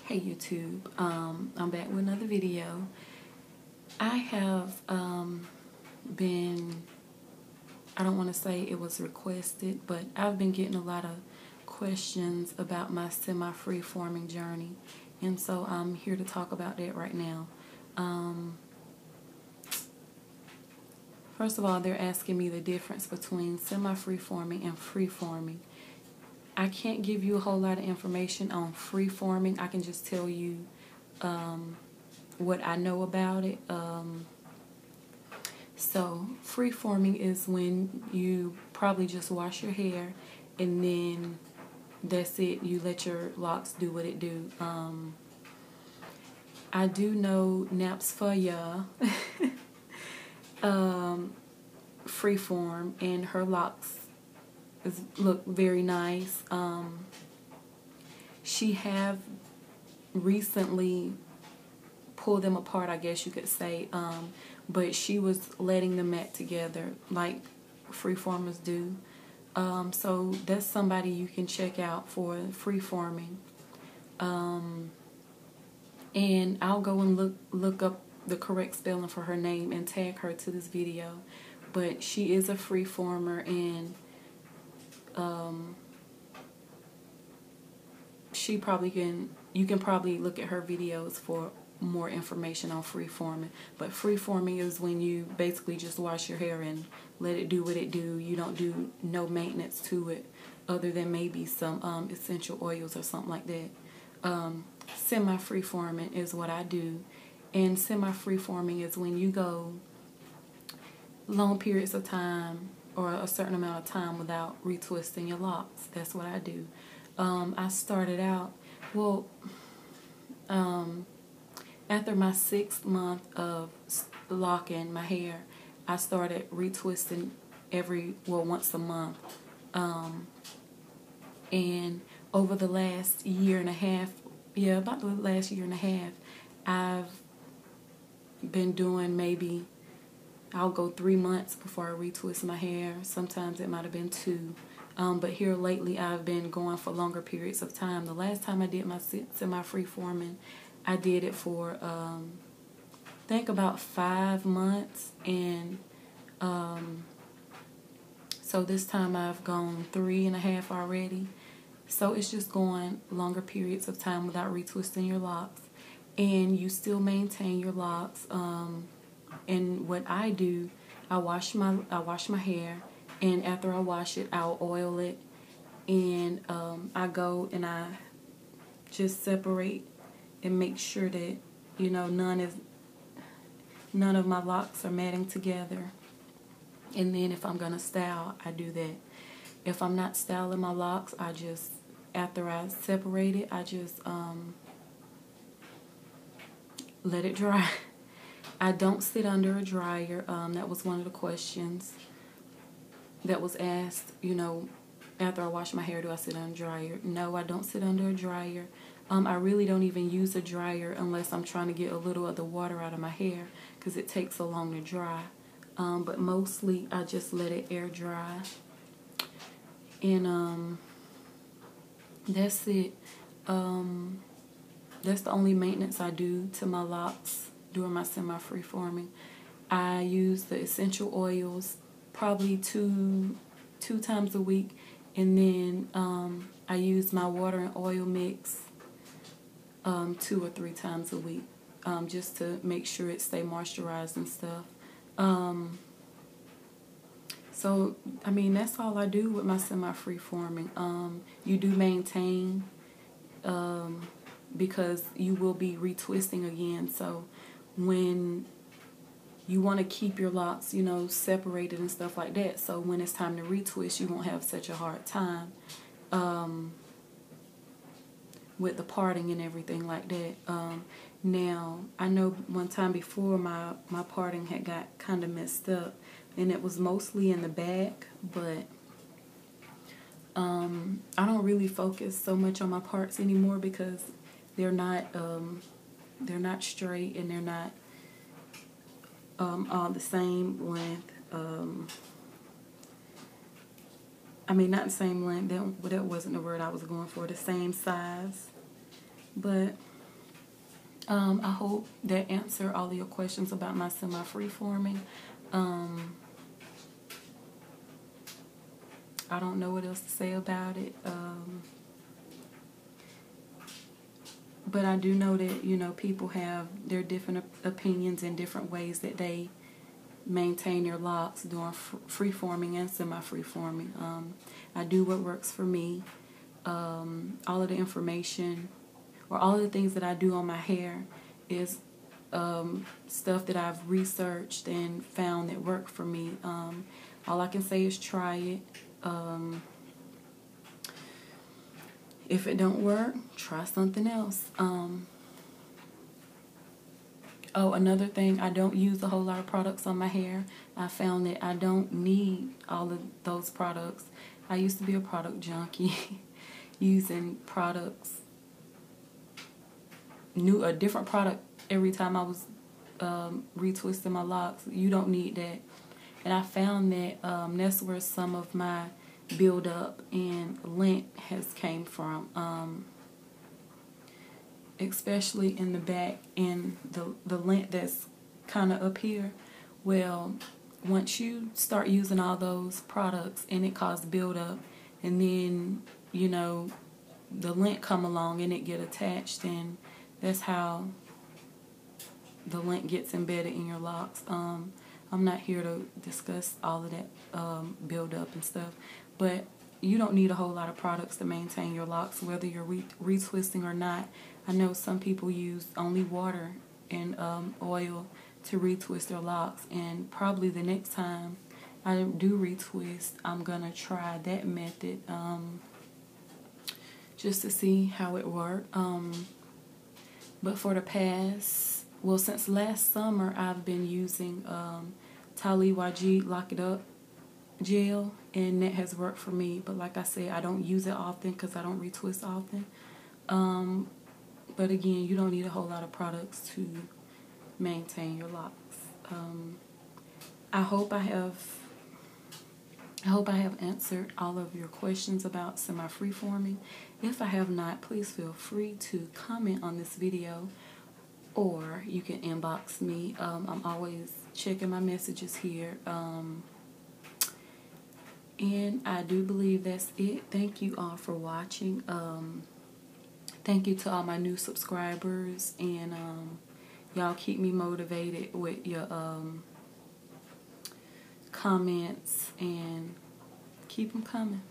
Hey YouTube, I'm back with another video. I have been, I don't want to say it was requested, but I've been getting a lot of questions about my semi-free forming journey, and so I'm here to talk about that right now. First of all, they're asking me the difference between semi-free forming and free forming. I can't give you a whole lot of information on free forming. I can just tell you what I know about it. So free forming is when you probably just wash your hair and then that's it. You let your locks do what it do. I do know naps for ya freeform, and her locks look very nice. She have recently pulled them apart, I guess you could say, but she was letting them mat together like freeformers do. So that's somebody you can check out for freeforming. And I'll go and look up the correct spelling for her name and tag her to this video. But she is a freeformer, and you can probably look at her videos for more information on freeforming. But freeforming is when you basically just wash your hair and let it do what it do. You don't do no maintenance to it other than maybe some essential oils or something like that. Semi-freeforming is what I do, and semi-freeforming is when you go long periods of time or a certain amount of time without retwisting your locks. That's what I do. I started out, after my 6th month of locking my hair, I started retwisting once a month. And over the last year and a half, about the last year and a half, I've been doing maybe, I'll go 3 months before I retwist my hair. Sometimes it might have been 2. But here lately I've been going for longer periods of time. The last time I did my semi-free forming, I did it for, I think about 5 months. And so this time I've gone 3.5 already. So it's just going longer periods of time without retwisting your locks. And you still maintain your locks. And what I do, I wash my hair, and after I wash it, I'll oil it, and I go and I just separate and make sure that none of my locks are matting together. And then if I'm gonna style, I do that. If I'm not styling my locks, I just, after I separate it, I just let it dry. I don't sit under a dryer. That was one of the questions that was asked, after I wash my hair, do I sit under a dryer? No, I don't sit under a dryer. I really don't even use a dryer unless I'm trying to get a little of the water out of my hair because it takes so long to dry. But mostly I just let it air dry. And that's it. That's the only maintenance I do to my locks during my semi-free forming. I use the essential oils probably two times a week, and then I use my water and oil mix 2 or 3 times a week, just to make sure it stay moisturized and stuff. So I mean, that's all I do with my semi-free forming. You do maintain because you will be retwisting again. So when you want to keep your locks, separated and stuff like that, so when it's time to retwist, you won't have such a hard time with the parting and everything like that. Now, I know one time before my parting had got kind of messed up, and it was mostly in the back, but I don't really focus so much on my parts anymore because they're not straight, and they're not all the same length. I mean, not the same length. That wasn't the word I was going for. The same size. But I hope that answered all of your questions about my semi-free-forming. I don't know what else to say about it. But I do know that, you know, people have their different opinions and different ways that they maintain their locks doing free-forming and semi-free-forming. I do what works for me. All of the information or all of the things that I do on my hair is stuff that I've researched and found that work for me. All I can say is try it. If it don't work, try something else. Oh, another thing, I don't use a whole lot of products on my hair. I found that I don't need all of those products. I used to be a product junkie, using products, a different product every time I was retwisting my locks. You don't need that. And I found that that's where some of my buildup and lint has came from, especially in the back and the lint that's kind of up here. Well, once you start using all those products and it causes buildup, and then, you know, the lint come along and it get attached, and that's how the lint gets embedded in your locks. I'm not here to discuss all of that buildup and stuff, but you don't need a whole lot of products to maintain your locks, whether you're retwisting or not. I know some people use only water and oil to retwist their locks, and probably the next time I do retwist, I'm gonna try that method just to see how it works. But for the past, well, since last summer, I've been using Tali YG Lock It Up gel, and that has worked for me. But like I said, I don't use it often because I don't retwist often. But again, you don't need a whole lot of products to maintain your locks. I hope I have answered all of your questions about semi-free-forming. If I have not, please feel free to comment on this video, or you can inbox me. I'm always checking my messages here. And I do believe that's it. Thank you all for watching. Thank you to all my new subscribers, and y'all keep me motivated with your comments, and keep them coming.